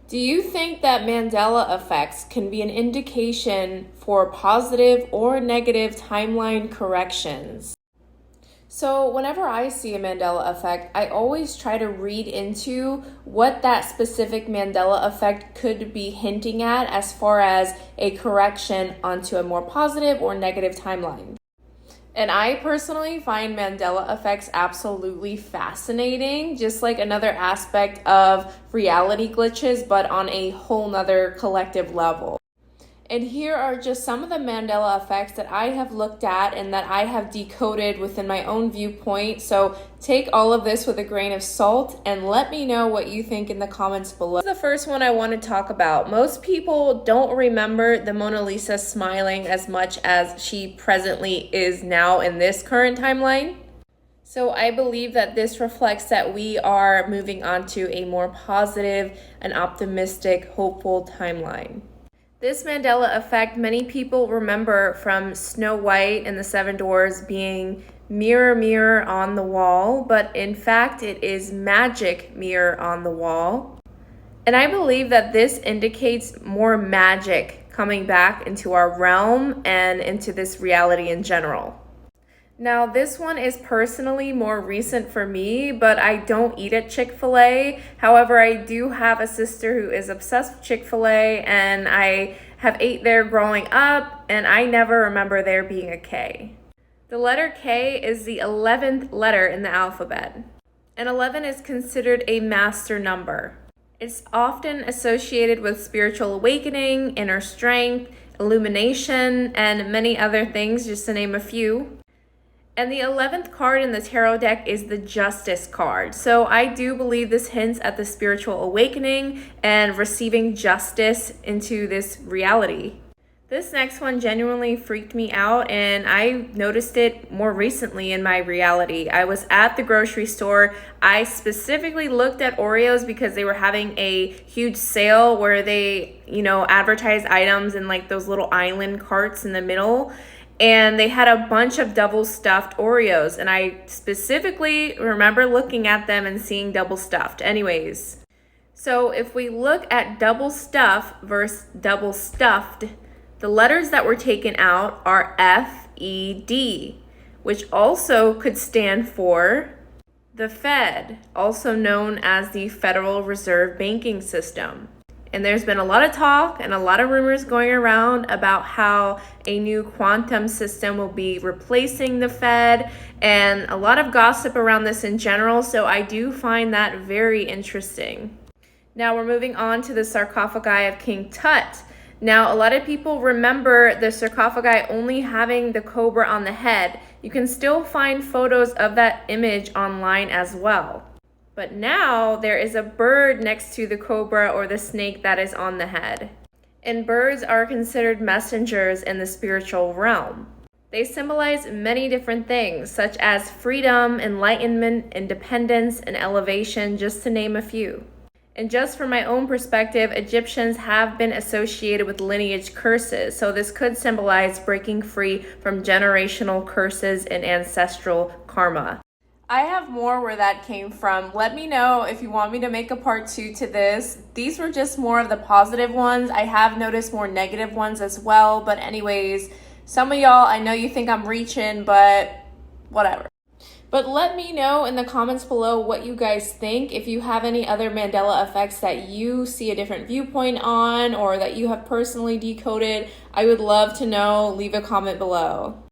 Do you think that Mandela effects can be an indication for positive or negative timeline corrections? So, whenever I see a Mandela effect, I always try to read into what that specific Mandela effect could be hinting at as far as a correction onto a more positive or negative timeline. And I personally find Mandela effects absolutely fascinating, just like another aspect of reality glitches, but on a whole nother collective level. And here are just some of the Mandela effects that I have looked at and that I have decoded within my own viewpoint. So take all of this with a grain of salt and let me know what you think in the comments below. The first one I want to talk about. Most people don't remember the Mona Lisa smiling as much as she presently is now in this current timeline. So I believe that this reflects that we are moving on to a more positive and optimistic, hopeful timeline. This Mandela effect, many people remember from Snow White and the Seven Dwarfs being mirror, mirror on the wall, but in fact it is magic mirror on the wall. And I believe that this indicates more magic coming back into our realm and into this reality in general. Now, this one is personally more recent for me, but I don't eat at Chick-fil-A. However, I do have a sister who is obsessed with Chick-fil-A, and I have ate there growing up, and I never remember there being a K. The letter K is the 11th letter in the alphabet, and 11 is considered a master number. It's often associated with spiritual awakening, inner strength, illumination, and many other things, just to name a few. And the 11th card in the tarot deck is the Justice card. So I do believe this hints at the spiritual awakening and receiving justice into this reality. This next one genuinely freaked me out, and I noticed it more recently in my reality. I was at the grocery store. I specifically looked at Oreos because they were having a huge sale where they, advertise items in like those little island carts in the middle. And they had a bunch of double stuffed Oreos. And I specifically remember looking at them and seeing double stuffed. Anyways, so if we look at double stuff versus double stuffed, the letters that were taken out are FED, which also could stand for the Fed, also known as the Federal Reserve Banking System. And there's been a lot of talk and a lot of rumors going around about how a new quantum system will be replacing the Fed, and a lot of gossip around this in general, so I do find that very interesting. Now we're moving on to the sarcophagi of King Tut. Now, a lot of people remember the sarcophagi only having the cobra on the head. You can still find photos of that image online as well. But now there is a bird next to the cobra or the snake that is on the head. And birds are considered messengers in the spiritual realm. They symbolize many different things, such as freedom, enlightenment, independence, and elevation, just to name a few. And just from my own perspective, Egyptians have been associated with lineage curses, so this could symbolize breaking free from generational curses and ancestral karma. I have more where that came from. Let me know if you want me to make a part 2 to this. These were just more of the positive ones. I have noticed more negative ones as well. But anyways, some of y'all, I know you think I'm reaching, but whatever. But let me know in the comments below what you guys think. If you have any other Mandela effects that you see a different viewpoint on or that you have personally decoded, I would love to know. Leave a comment below.